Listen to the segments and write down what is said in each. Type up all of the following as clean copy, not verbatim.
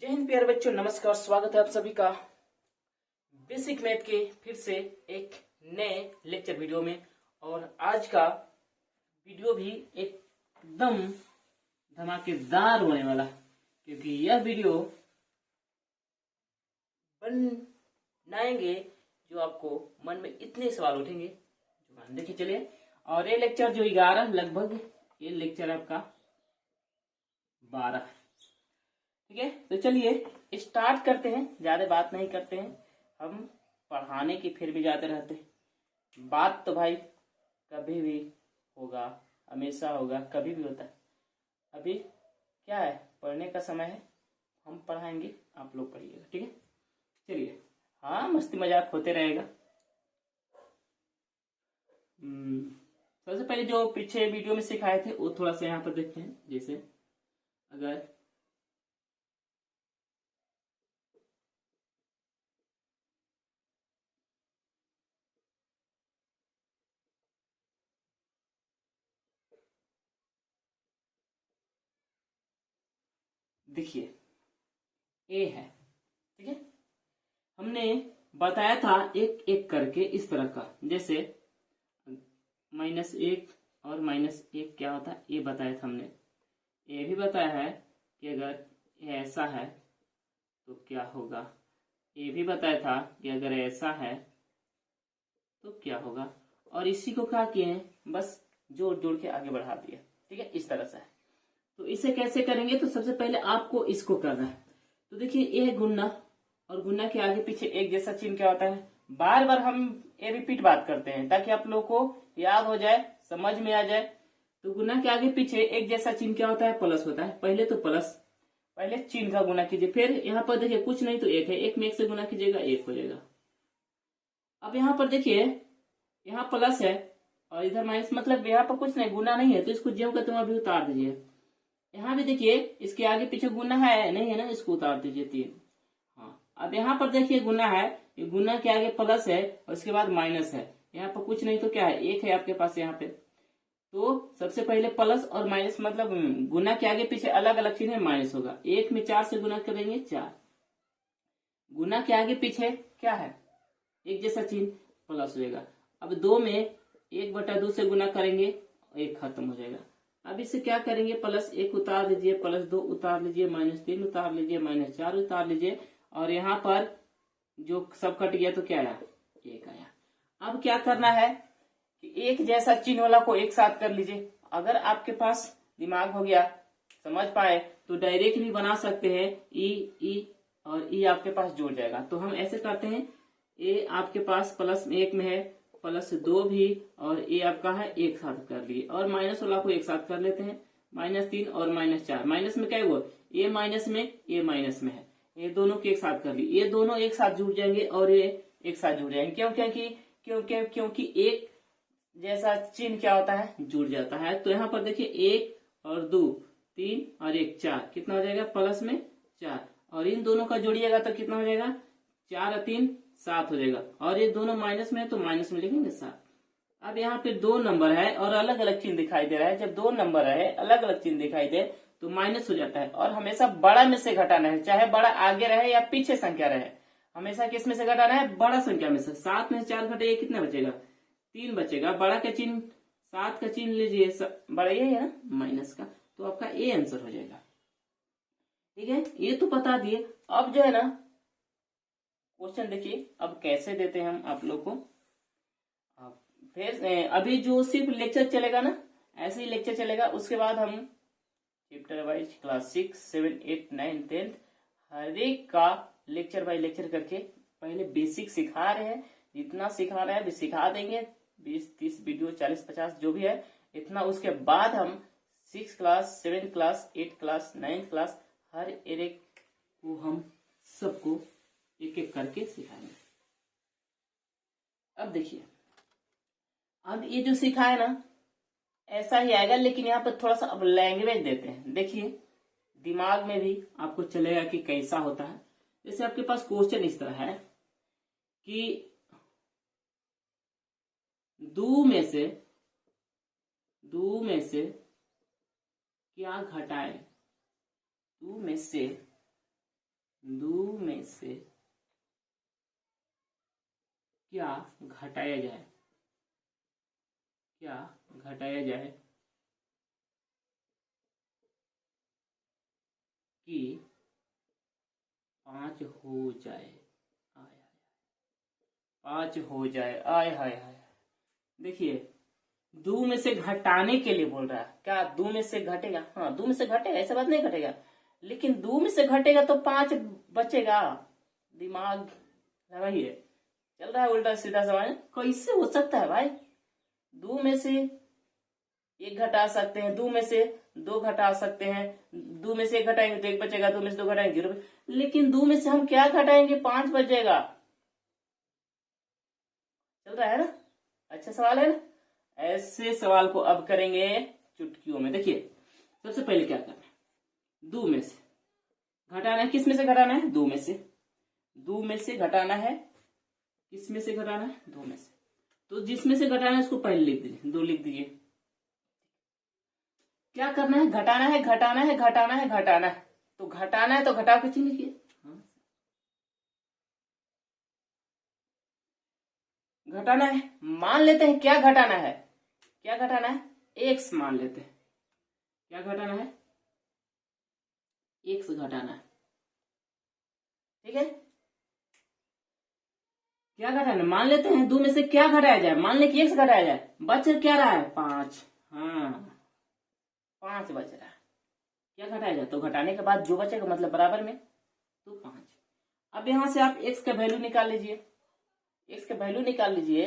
जय हिंद प्यारे बच्चों, नमस्कार। स्वागत है आप सभी का बेसिक मैथ के फिर से एक नए लेक्चर वीडियो में। और आज का वीडियो भी एकदम धमाकेदार होने वाला, क्योंकि यह वीडियो बनाएंगे जो आपको मन में इतने सवाल उठेंगे जो देखिए चलिए। और ये लेक्चर जो 11 लगभग, ये लेक्चर आपका 12, ठीक है। तो चलिए स्टार्ट करते हैं, ज्यादा बात नहीं करते हैं। हम पढ़ाने की फिर भी जाते रहते हैं। बात तो भाई कभी भी होगा, हमेशा होगा, कभी भी होता है। अभी क्या है, पढ़ने का समय है, हम पढ़ाएंगे, आप लोग पढ़िएगा, ठीक है। चलिए, हाँ, मस्ती मजाक होते रहेगा। सबसे पहले जो पीछे वीडियो में सिखाए थे वो थोड़ा सा यहाँ पर देखते हैं। जैसे अगर देखिए ए है, ठीक है। हमने बताया था एक एक करके इस तरह का, जैसे -1 और -1 क्या होता है ये बताया था हमने। ये भी बताया है कि अगर ऐसा है तो क्या होगा। ये भी बताया था कि अगर ऐसा है तो क्या होगा। और इसी को क्या किए हैं, बस जोड़ जोड़ के आगे बढ़ा दिया, ठीक है। इस तरह से है। तो इसे कैसे करेंगे, तो सबसे पहले आपको इसको करना है। तो देखिए ये है गुन्ना, और गुन्ना के आगे पीछे एक जैसा चिन्ह क्या होता है। बार बार हम ये रिपीट बात करते हैं ताकि आप लोगों को याद हो जाए, समझ में आ जाए। तो गुना के आगे पीछे एक जैसा चिन्ह क्या होता है, प्लस होता है। पहले तो प्लस, पहले चिन्ह का गुना कीजिए, फिर यहाँ पर देखिए कुछ नहीं तो एक है, एक में एक से गुना कीजिएगा, एक हो जाएगा। अब यहाँ पर देखिए यहाँ प्लस है और इधर माइनस, मतलब यहाँ पर कुछ नहीं, गुना नहीं है, तो इसको ज्यों का त्यों अभी उतार दीजिए। यहाँ भी देखिए इसके आगे पीछे गुना है नहीं है ना, इसको उतार दीजिए 3। हाँ, अब यहाँ पर देखिए गुना है, ये गुना के आगे प्लस है और इसके बाद माइनस है। यहाँ पर कुछ नहीं तो क्या है, एक है आपके पास यहाँ पे। तो सबसे पहले प्लस और माइनस, मतलब गुना के आगे पीछे अलग अलग चिन्ह है, माइनस होगा। 1 में 4 से गुना करेंगे 4। गुना के आगे पीछे क्या है, एक जैसा चिन्ह, प्लस हो जाएगा। अब 2 में 1/2 से गुना करेंगे, 1 खत्म हो जाएगा। अब इसे क्या करेंगे, +1 उतार लीजिए, +2 उतार लीजिए, -3 उतार लीजिए, -4 उतार लीजिए, और यहाँ पर जो सब कट गया तो क्या आया, 1 आया। अब क्या करना है कि एक जैसा चिन्ह वाला को एक साथ कर लीजिए। अगर आपके पास दिमाग हो गया, समझ पाए, तो डायरेक्ट भी बना सकते हैं। ई और ई आपके पास जुड़ जाएगा। तो हम ऐसे करते हैं, ए आपके पास +1 में है, +2 भी, और ए आपका है एक साथ कर लिए, और माइनस वाला को एक साथ कर लेते हैं, -3 और -4। माइनस में क्या है, वो ए माइनस में, ए माइनस में है, ये दोनों के एक साथ कर लिए। ये दोनों एक साथ जुड़ जाएंगे और ये एक साथ जुड़ जाएंगे। क्यों, क्योंकि एक जैसा चिन्ह क्या होता है, जुड़ जाता है। तो यहाँ पर देखिए 1 और 2 3 और 1 4, कितना हो जाएगा, प्लस में 4, और इन दोनों का जोड़िएगा तो कितना हो जाएगा, 4 और 3 7 हो जाएगा। और ये दोनों माइनस में है तो माइनस में लिखेंगे 7। अब यहाँ पे 2 नंबर है और अलग अलग चिन्ह दिखाई दे रहा है। जब 2 नंबर है, अलग अलग चिन्ह दिखाई दे तो माइनस हो जाता है। और हमेशा बड़ा में से घटाना है, चाहे बड़ा आगे रहे या पीछे संख्या रहे, हमेशा किस में से घटाना है, बड़ा संख्या में से। 7 में से 4 घटे कितना बचेगा, 3 बचेगा। बड़ा का चिन्ह, 7 का चिन्ह लीजिए, बड़ा ये है ना माइनस का, तो आपका ए आंसर हो जाएगा, ठीक है। ये तो बता दिए। अब जो है ना क्वेश्चन देखिए, अब कैसे देते हैं हम आप लोग को। फिर अभी जो सिर्फ लेक्चर चलेगा ना, ऐसे ही लेक्चर चलेगा। उसके बाद हम चैप्टर वाइज क्लास 6, 7, 8, 9, 10 हर एक का लेक्चर बाय लेक्चर करके पहले बेसिक सिखा रहे हैं। जितना सिखा रहे हैं अभी सिखा देंगे, 20-30 वीडियो, 40-50 जो भी है इतना। उसके बाद हम 6 क्लास, 7 क्लास, 8 क्लास, 9 क्लास, हर एक को हम सबको एक एक करके सिखाएंगे। अब देखिए, अब ये जो सिखा है ना ऐसा ही आएगा, लेकिन यहाँ पर थोड़ा सा अब लैंग्वेज देते हैं। देखिए दिमाग में भी आपको चलेगा कि कैसा होता है। जैसे आपके पास क्वेश्चन इस तरह है कि 2 में से क्या घटाएं, 2 में से दो में से क्या घटाया जाए, क्या घटाया जाए कि 5 हो जाए। आय हाय, 5 हो जाए, आय हाय हाय। देखिए, दो में से घटाने के लिए बोल रहा है, क्या दो में से घटेगा? हाँ, दो में से घटेगा, ऐसा बात नहीं घटेगा, लेकिन दो में से घटेगा तो 5 बचेगा। दिमाग लगाइए, चल रहा है उल्टा सीधा सवाल, कैसे हो सकता है भाई? दो में से एक घटा सकते हैं, दो में से दो घटा सकते हैं, दो में से एक घटाएंगे तो एक बचेगा, दो में से दो घटाएंगे 0, लेकिन दो में से हम क्या घटाएंगे? 5 बचेगा। चल रहा है ना? अच्छा सवाल है ना? ऐसे सवाल को अब करेंगे चुटकियों में। देखिए, सबसे पहले क्या करना है, दो में से घटाना है। किस में से घटाना है? दो में से। दो में से घटाना है, किस में से घटाना है? दो में से। तो जिसमें से घटाना है उसको पहले लिख दीजिए, दो लिख दीजिए। क्या करना है? घटाना है, घटाना है, घटाना है, घटाना है। तो घटाना है तो घटाव के चिन्ह लिखिए। घटाना है, मान लेते हैं क्या घटाना है? क्या घटाना है? एक्स मान लेते हैं। क्या घटाना है? एक्स घटाना है, ठीक है। क्या घटाना है? मान लेते हैं दो में से क्या घटाया जाए, मान ले कि एक्स घटाया जाए, बच क्या रहा है? 5। हाँ, 5 बच रहा है। क्या घटाया जाए? तो घटाने के बाद जो बचेगा मतलब बराबर में, तो 5। अब यहां से आप एक्स का वैल्यू निकाल लीजिए, एक्स का वैल्यू निकाल लीजिए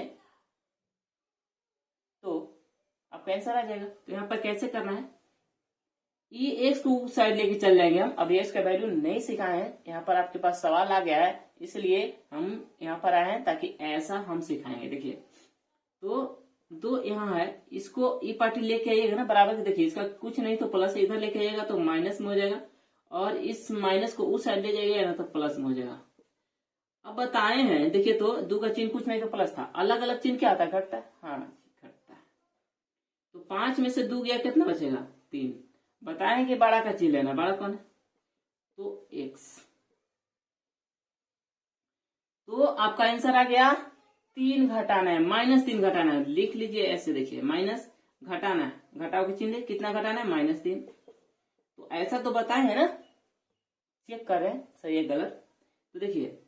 तो आपका आंसर आ जाएगा। तो यहाँ पर कैसे करना है, ये एक्स को साइड लेके चल जाएंगे हम। अब एक्स का वैल्यू नहीं सिखाए हैं, यहाँ पर आपके पास सवाल आ गया है, इसलिए हम यहाँ पर आए हैं ताकि ऐसा हम सिखाएंगे। देखिए, तो दो यहाँ है, इसको ये पार्टी लेके आइएगा ना बराबर। देखिए, इसका कुछ नहीं तो प्लस इधर लेके आइएगा तो माइनस में हो जाएगा, और इस माइनस को उस साइड ले जाइएगा ना तो प्लस में हो जाएगा। अब बताए हैं, देखिए, तो दो का चिन्ह कुछ नहीं तो प्लस था, अलग अलग चिन्ह क्या आता है? घटता है। हाँ, घटता है। तो 5 में से 2 गया, कितना बचेगा? 3। बताएं कि बड़ा का चिन्ह लेना, बड़ा कौन है? तो x। तो आपका आंसर आ गया 3 घटाना है, -3 घटाना है। लिख लीजिए ऐसे, देखिए, माइनस घटाना है, घटाओ के चिन्ह कितना घटाना है? -3। तो ऐसा तो बताए है ना, चेक करें सही है गलत। तो देखिए,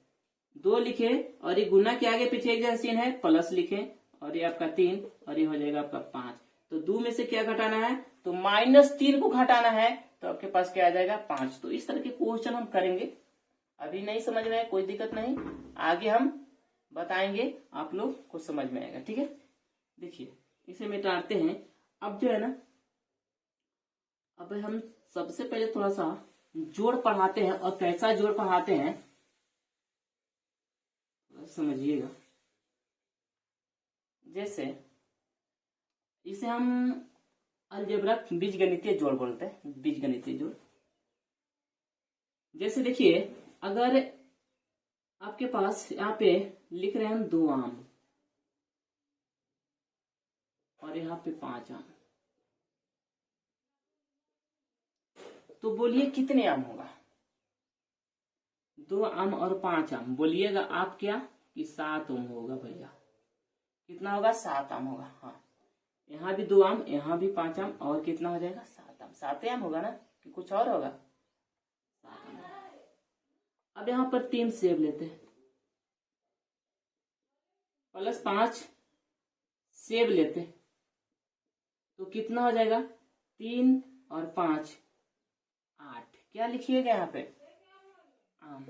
2 लिखे और ये गुना के आगे पीछे एक जैसा चिन्ह है, प्लस लिखे, और ये आपका 3, और ये हो जाएगा आपका 5। तो 2 में से क्या घटाना है? तो -3 को घटाना है, तो आपके पास क्या आ जाएगा? 5। तो इस तरह के क्वेश्चन हम करेंगे। अभी नहीं समझ में है कोई दिक्कत नहीं, आगे हम बताएंगे, आप लोग को समझ में आएगा, ठीक है। देखिए, इसे मिटाते हैं। अब जो है ना, अब हम सबसे पहले थोड़ा सा जोड़ पढ़ाते हैं, और कैसा जोड़ पढ़ाते हैं समझिएगा। जैसे इसे हम अलजेब्रा बीजगणितीय जोड़ बोलते हैं, बीजगणितीय जोड़। जैसे देखिए, अगर आपके पास यहाँ पे लिख रहे हैं हम 2 आम, और यहाँ पे 5 आम, तो बोलिए कितने आम होगा? 2 आम और 5 आम, बोलिएगा आप क्या कि 7 आम होगा भैया। कितना होगा? 7 आम होगा। हाँ, यहाँ भी 2 आम, यहाँ भी 5 आम, और कितना हो जाएगा? 7 आम। 7 आम होगा ना, कि कुछ और होगा? 7 आम। अब यहाँ पर 3 सेब लेते हैं, प्लस 5 सेब लेते हैं, तो कितना हो जाएगा? 3 और 5 8। क्या लिखिएगा यहाँ पे? आम।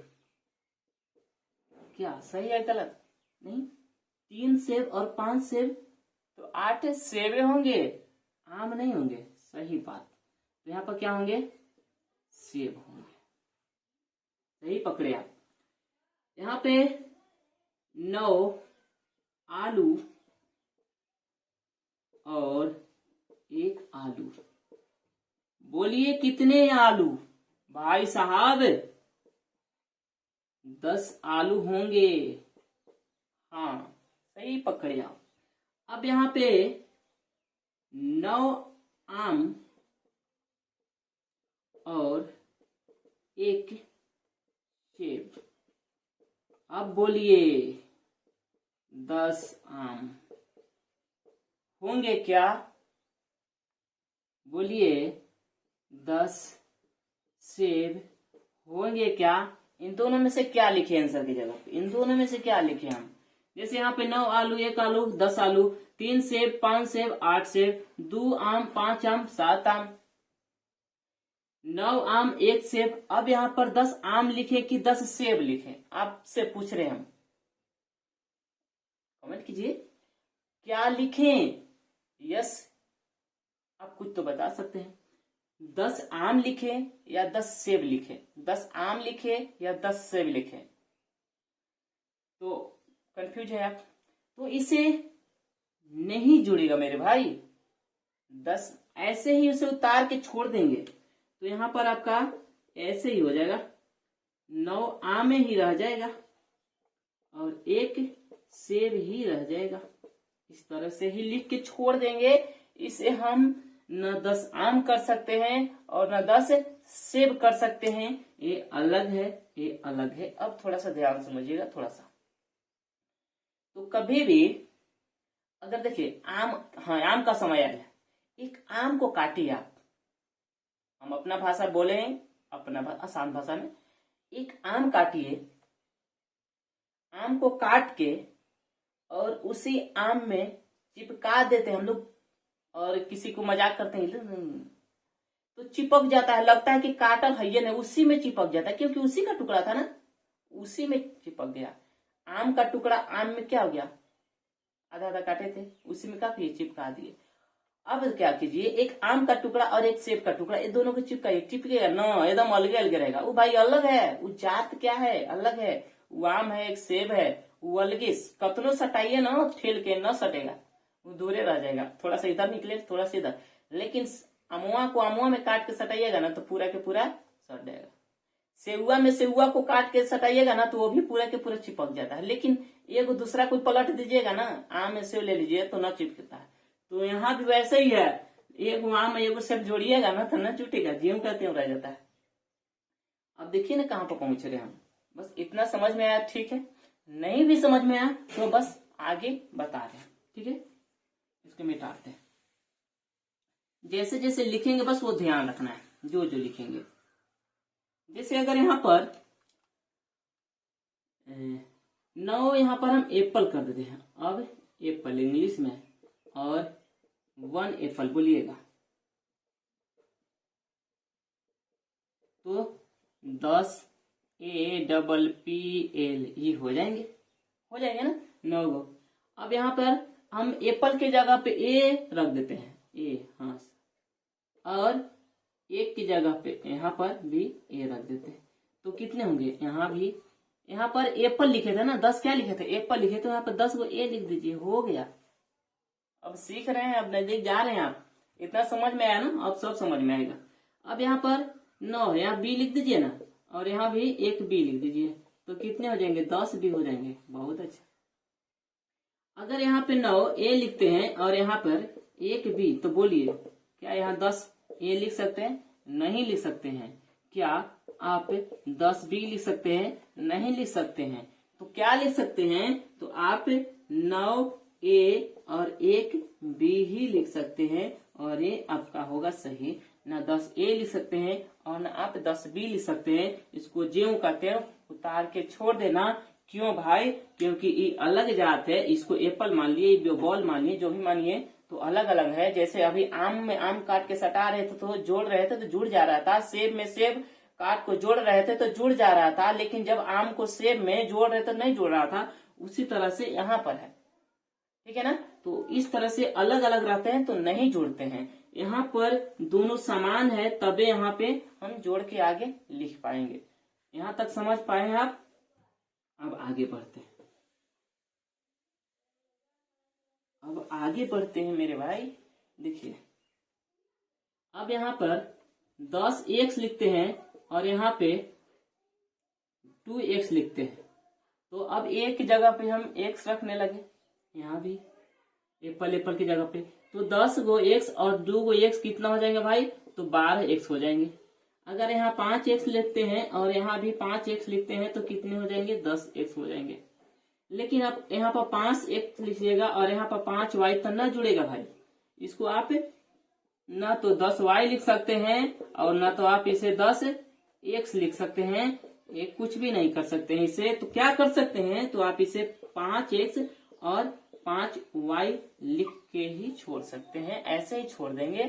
क्या सही है गलत? नहीं, 3 सेब और 5 सेब, तो 8 सेबे होंगे, आम नहीं होंगे। सही बात। तो यहाँ पर क्या होंगे? सेब होंगे। सही पकड़े आप। यहाँ पे 9 आलू और 1 आलू, बोलिए कितने आलू? भाई साहब 10 आलू होंगे। हाँ, सही पकड़े आप। अब यहाँ पे 9 आम और 1 सेब। अब बोलिए 10 आम होंगे क्या? बोलिए 10 सेब होंगे क्या? इन दोनों में से क्या लिखे आंसर की जगह पे? इन दोनों में से क्या लिखे हम? जैसे यहाँ पे 9 आलू, 1 आलू, 10 आलू, 3 सेब, 5 सेब, 8 सेब, 2 आम, 5 आम, 7 आम, 9 आम, 1 सेब। अब यहाँ पर 10 आम लिखे कि 10 सेब लिखे? आपसे पूछ रहे हम, कमेंट कीजिए क्या लिखें। यस, आप कुछ तो बता सकते हैं। 10 आम लिखे या 10 सेब लिखे? 10 आम लिखे या 10 सेब लिखे? तो कंफ्यूज है आप? तो इसे नहीं जुड़ेगा मेरे भाई। 10 ऐसे ही उसे उतार के छोड़ देंगे तो यहां पर आपका ऐसे ही हो जाएगा, 9 आम ही रह जाएगा और 1 सेब ही रह जाएगा। इस तरह से ही लिख के छोड़ देंगे। इसे हम न 10 आम कर सकते हैं और न 10 सेब कर सकते हैं। ये अलग है, ये अलग है। अब थोड़ा सा ध्यान समझिएगा, थोड़ा सा। तो कभी भी अगर देखिए आम, हाँ आम का समय आ गया, एक आम को काटिए आप। हम अपना भाषा बोले, अपना आसान भाषा में, एक आम काटिए। आम को काट के और उसी आम में चिपका देते हैं हम लोग, और किसी को मजाक करते हैं तो चिपक जाता है, लगता है कि काटल है ये नहीं, उसी में चिपक जाता है क्योंकि उसी का टुकड़ा था ना, उसी में चिपक गया। आम का टुकड़ा आम में क्या हो गया, आधा आधा काटे थे उसी में क्या किए, चिपका दिए। अब क्या कीजिए, एक आम का टुकड़ा और एक सेब का टुकड़ा, ये दोनों को चिपकाइए, चिपकेगा ना, एकदम अलग अलग रहेगा। वो भाई अलग है, वो जात क्या है, अलग है। वो आम है, एक सेब है, वो अलगे। कतनो सटाइए ना, ठेल के न सटेगा, वो दूरे रह जाएगा। थोड़ा सा इधर निकले, थोड़ा सा इधर। लेकिन अमुआ को अमुआ में काट के सटाइएगा ना तो पूरा के पूरा सट जाएगा। सेहुआ में सेहुआ को काट के सटाइएगा ना तो वो भी पूरा के पूरा चिपक जाता है। लेकिन एक दूसरा कोई पलट दीजिएगा ना, आम में सेव ले लीजिए तो न चिपकता है। तो यहाँ भी वैसे ही है, एक आम में एक सेब जोड़िएगा ना तो न छूटेगा, ज्यों का त्यों रह जाता है। अब देखिए ना कहाँ पर पहुंच रहे हम। बस इतना समझ में आया, ठीक है। नहीं भी समझ में आया तो बस आगे बता रहे हैं, ठीक है। इसको मिटाते हैं। जैसे जैसे लिखेंगे बस वो ध्यान रखना है, जो जो लिखेंगे। जैसे अगर यहाँ पर 9 यहाँ पर हम एप्पल कर देते हैं। अब एप्पल इंग्लिश में और 1 एप्पल बोलिएगा तो 10 APPL ये हो जाएंगे ना 9 गो। अब यहाँ पर हम एप्पल के जगह पे ए रख देते हैं, ए, हाँ, और एक की जगह पे यहाँ पर भी ए रख देते हैं तो कितने होंगे, यहाँ भी, यहाँ पर एप्पल लिखे थे ना, 10 क्या लिखे थे, एप्पल लिखे थे, यहाँ पर 10 को ए लिख दीजिए, हो गया। अब सीख रहे हैं, अब नजदीक जा रहे हैं आप। इतना समझ में आया ना, अब सब समझ में आएगा। अब यहाँ पर 9 है, यहाँ बी लिख दीजिए ना, और यहाँ भी एक बी लिख दीजिए तो कितने हो जाएंगे, 10 भी हो जाएंगे। बहुत अच्छा। अगर यहाँ पे 9 ए लिखते हैं और यहाँ पर एक बी, तो बोलिए क्या यहाँ 10 ए लिख सकते हैं? नहीं लिख सकते हैं। क्या आप 10 बी लिख सकते हैं? नहीं लिख सकते हैं। तो क्या लिख सकते हैं? तो आप 9 ए और एक बी ही लिख सकते हैं और ये आपका होगा सही। न 10 ए लिख सकते हैं और न आप 10 बी लिख सकते हैं। इसको ज्यों का त्यों उतार के छोड़ देना। क्यों भाई? क्योंकि ये अलग जात है। इसको एप्पल मान लिए, बॉल मान लिए, जो भी मानिए, तो अलग अलग है। जैसे अभी आम में आम काट के सटा रहे थे तो जोड़ रहे थे तो जुड़ जा रहा था, सेब में सेब काट को जोड़ रहे थे तो जुड़ जा रहा था, लेकिन जब आम को सेब में जोड़ रहे तो नहीं जुड़ रहा था। उसी तरह से यहाँ पर है, ठीक है ना। तो इस तरह से अलग अलग रहते हैं तो नहीं जोड़ते हैं। यहाँ पर दोनों समान है तबे यहाँ पे हम जोड़ के आगे लिख पाएंगे। यहाँ तक समझ पाए हैं आप? अब आगे बढ़ते हैं, अब आगे बढ़ते हैं मेरे भाई। देखिए अब यहाँ पर 10 x लिखते हैं और यहाँ पे 2x लिखते हैं। तो अब एक जगह पे हम x रखने लगे, यहाँ भी एप्पल की जगह पे। तो 10 गो x और 2 गो x कितना हो जाएंगे भाई? तो 12x हो जाएंगे। अगर यहाँ 5x लिखते हैं और यहाँ भी 5x लिखते हैं तो कितने हो जाएंगे, 10x हो जाएंगे। लेकिन आप यहाँ पर 5x लिखिएगा और यहाँ पर 5y तो न जुड़ेगा भाई। इसको आप ना तो 10y लिख सकते हैं और ना तो आप इसे 10x लिख सकते हैं, ये कुछ भी नहीं कर सकते हैं इसे। तो क्या कर सकते हैं, तो आप इसे 5x और 5y लिख के ही छोड़ सकते हैं, ऐसे ही छोड़ देंगे।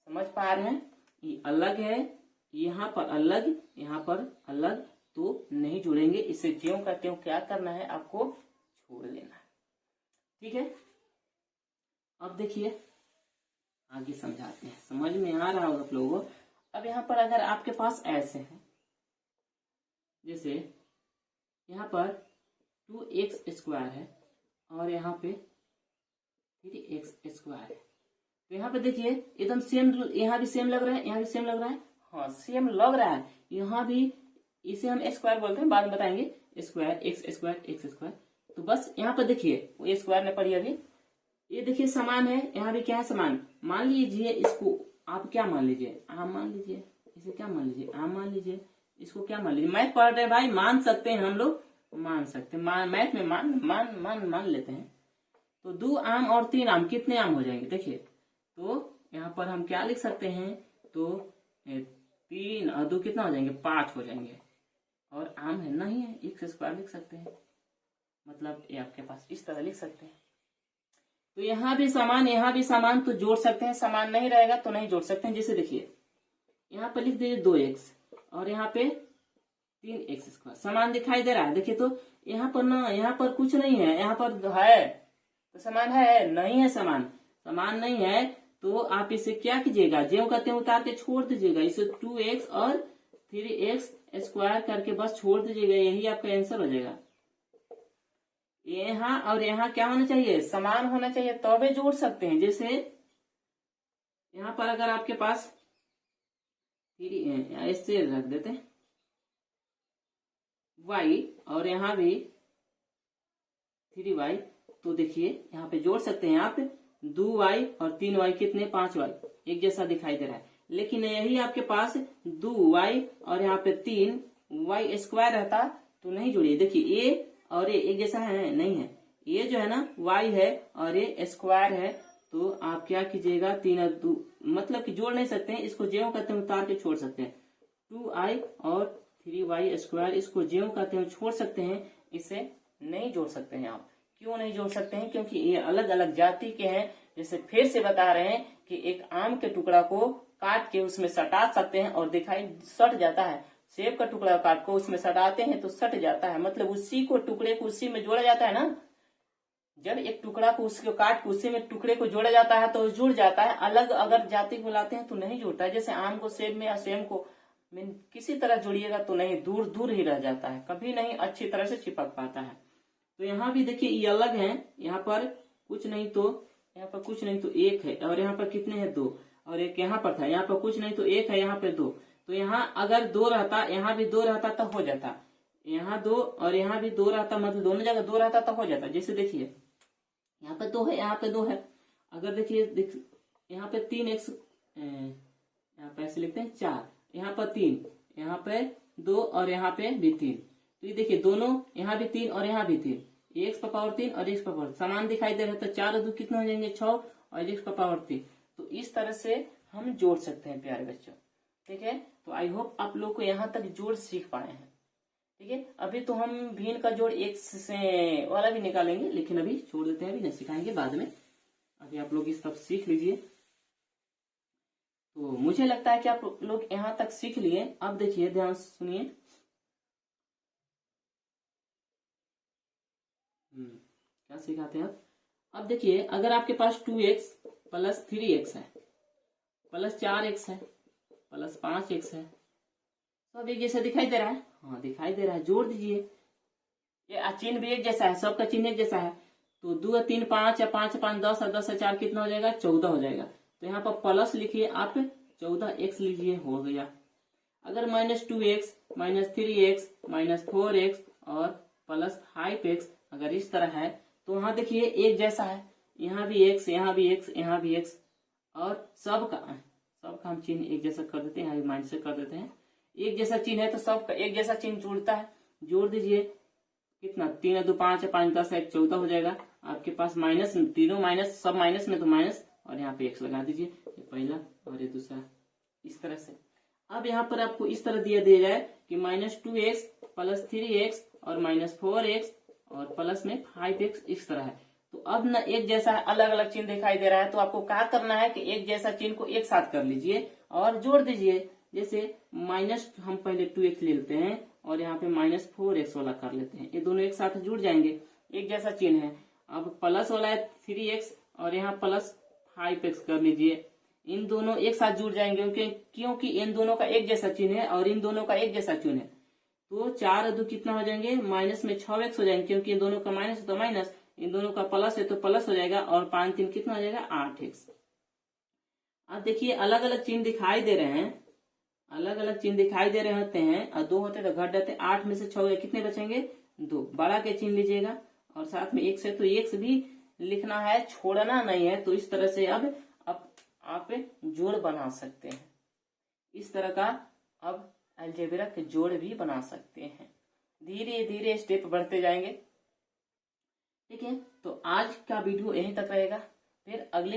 समझ पा रहे हैं, ये अलग है, यहाँ पर अलग, यहाँ पर अलग, तो नहीं जुड़ेंगे। इसे ज्यों का त्यों क्या करना है, आपको छोड़ लेना है। ठीक है, अब देखिए आगे समझाते हैं, समझ में आ रहा होगा आप लोगों को। अब यहाँ पर अगर आपके पास ऐसे है, जैसे यहाँ पर 2x स्क्वायर है और यहाँ पे 3x स्क्वायर है, तो यहाँ पे देखिए एकदम सेम, यहाँ भी सेम लग रहा है, यहाँ भी सेम लग रहा है, हाँ सेम लग रहा है। यहाँ भी इसे हम स्क्वायर बोलते हैं, बाद में बताएंगे, स्क्वायर एक्स स्क्वायर। तो बस यहाँ पर देखिए वो स्क्वायर ने पढ़ी अभी, ये देखिए समान है, यहाँ भी क्या है, समान। मान लीजिए इसको आप क्या मान लीजिए, आम मान लीजिए, इसे क्या मान लीजिए, आम मान लीजिए, इसको क्या मान लीजिए। मैथ पढ़ रहे हैं भाई, मान सकते हैं हम लोग, मान सकते हैं, मैथ में मान लेते हैं। तो 2 आम और 3 आम, कितने आम हो जाएंगे देखिए। तो यहाँ पर हम क्या लिख सकते हैं, तो 3 और 2 कितना हो जाएंगे, 5 हो जाएंगे। और आम है नहीं है, एक्स स्क्वायर लिख सकते हैं, मतलब ये आपके पास इस तरह लिख सकते हैं। तो यहाँ भी समान, यहाँ भी समान, तो जोड़ सकते हैं, समान नहीं रहेगा तो नहीं जोड़ सकते हैं। जैसे देखिए यहाँ पर लिख दीजिए 2x और यहाँ पे 3x स्क्वायर, समान दिखाई दे रहा है। देखिए तो यहाँ पर ना, यहाँ पर कुछ नहीं है, यहाँ पर है तो समान है, नहीं है समान नहीं है, तो आप इसे क्या कीजिएगा, ज्यों का त्यों उतार के छोड़ दीजिएगा। इसे 2x और 3x स्क्वायर करके बस छोड़ दीजिएगा, यही आपका आंसर हो जाएगा। यहाँ और यहाँ क्या होना चाहिए, समान होना चाहिए, तभी जोड़ सकते हैं। जैसे यहाँ पर अगर आपके पास इससे रख देते हैं y और यहाँ भी 3y, तो देखिए यहाँ पे जोड़ सकते हैं आप 2y और 3y, कितने 5y, एक जैसा दिखाई दे रहा है। लेकिन यही आपके पास 2y और यहाँ पे 3y स्क्वायर रहता तो नहीं जोड़िए। देखिए ये और ये एक जैसा है, नहीं है, ये जो है ना y है और ये स्क्वायर है, तो आप क्या कीजिएगा, 3 और 2 मतलब कि जोड़ नहीं सकते हैं, इसको ज्यों का त्यों उतार के छोड़ सकते हैं। 2i और 3y स्क्वायर, इसको ज्यों का त्यों छोड़ सकते हैं, इसे नहीं जोड़ सकते हैं आप। क्यों नहीं जोड़ सकते हैं, क्योंकि ये अलग अलग जाति के हैं। जैसे फिर से बता रहे हैं कि एक आम के टुकड़ा को काट के उसमें सटा सकते हैं और दिखाई सट जाता है, सेब का टुकड़ा काट को उसमें सटाते हैं तो सट जाता है, मतलब उसी को टुकड़े को उसी में जोड़ा जाता है ना। जब एक टुकड़ा को उसको काट के उसी में टुकड़े को जोड़ा जाता है तो जुड़ जाता है। अलग अगर जाति को लाते हैं तो नहीं जुड़ता है। जैसे आम को सेब में या सेम को किसी तरह जोड़िएगा तो नहीं, दूर दूर ही रह जाता है, कभी नहीं अच्छी तरह से चिपक पाता है। तो यहाँ भी देखिए ये अलग है, यहाँ पर कुछ नहीं तो यहाँ पर कुछ नहीं तो 1 है और यहाँ पर कितने हैं 2, और एक यहाँ पर था, यहाँ पर कुछ नहीं तो 1 है, यहाँ पे 2। तो यहाँ अगर 2 रहता, यहाँ भी 2 रहता तो हो जाता, यहाँ 2 और यहाँ भी 2 रहता, मतलब दोनों जगह 2 रहता तो हो जाता। जैसे देखिए यहाँ पे 2 है, यहाँ पे 2 है, अगर देखिए यहाँ पे 3x, यहाँ पे ऐसे लिखते हैं 4, यहाँ पर 3, यहाँ पे 2 और यहाँ पे भी 3। तो ये देखिए दोनों, यहाँ भी 3 और यहाँ भी 3, x का पावर 3 और x का पावर समान दिखाई दे रहा है, तो 4 और 2 कितने हो जाएंगे 6 और x का पावर 3। तो इस तरह से हम जोड़ सकते हैं प्यारे बच्चों। ठीक है, तो आई होप आप लोग को यहाँ तक जोड़ सीख पाए हैं। ठीक है, अभी तो हम भिन्न का जोड़ x से वाला भी निकालेंगे, लेकिन अभी छोड़ देते हैं, अभी नहीं सिखाएंगे, बाद में। अभी आप लोग इस सब सीख लीजिए। तो मुझे लगता है कि आप लोग यहाँ तक सीख लिए। अब देखिए, ध्यान सुनिए, क्या सिखाते हैं अब देखिए, अगर आपके पास 2x प्लस 3x है, प्लस 4x है, प्लस 5x है, सब एक जैसा दिखाई दे रहा है, हाँ दिखाई दे रहा है, जोड़ दीजिए। ये चिन्ह भी एक जैसा है, सबका चिन्ह एक जैसा है, तो 2 और 3 5 या 5 5 10 और 10 और 4 कितना हो जाएगा 14 हो जाएगा। तो यहाँ पर प्लस लिखिए आप 14x लीजिए, हो गया। अगर -2x -3x -4x और प्लस 5x अगर इस तरह है, तो वहां देखिए एक जैसा है, यहाँ भी x, यहाँ भी x, यहाँ भी x, और सब सबका हम चिन्ह एक जैसा कर देते हैं, यहाँ माइनस से कर देते हैं। एक जैसा चिन्ह है तो सबका एक जैसा चिन्ह जुड़ता है। जोड़ दीजिए, कितना 3 2 5 है, 5 10 1 14 हो जाएगा आपके पास। माइनस, तीनों माइनस, सब माइनस में तो माइनस, और यहाँ पे x लगा दीजिए, ये पहला और ये दूसरा, इस तरह से। अब यहाँ पर आपको इस तरह दिया जाए कि -2x प्लस 3x और -4x और प्लस में 5x, इस तरह है। तो अब ना एक जैसा अलग अलग चिन्ह दिखाई दे रहा है, तो आपको क्या करना है कि एक जैसा चिन्ह को एक साथ कर लीजिए और जोड़ दीजिए। जैसे माइनस हम पहले 2x ले लेते हैं और यहाँ पे -4x वाला कर लेते हैं, ये दोनों एक साथ जुड़ जाएंगे, एक जैसा चिन्ह है। अब प्लस वाला है 3x और यहाँ प्लस 5x कर लीजिए, इन दोनों एक साथ जुड़ जाएंगे क्योंकि इन दोनों का एक जैसा चिन्ह है और इन दोनों का एक जैसा चिन्ह है। तो 4 2 कितना हो जाएंगे, माइनस में 6x हो जाएंगे, क्योंकि इन दोनों का माइनस है तो माइनस, इन दोनों का प्लस है तो प्लस हो जाएगा, और 5 3 कितना हो जाएगा, 8x। अब देखिए अलग अलग चिन्ह दिखाई दे रहे हैं, अलग अलग चिन्ह दिखाई दे रहे होते हैं, और 2 होते तो घट जाते, 8 में से 6 कितने बचेंगे, 2। बड़ा के चिन्ह लीजिएगा और साथ में x है तो x भी लिखना है, छोड़ना नहीं है। तो इस तरह से अब आप जोड़ बना सकते हैं, इस तरह का अब अलजेब्रा के जोड़ भी बना सकते हैं। धीरे धीरे स्टेप बढ़ते जाएंगे। ठीक है, तो आज का वीडियो यहीं तक रहेगा, फिर अगले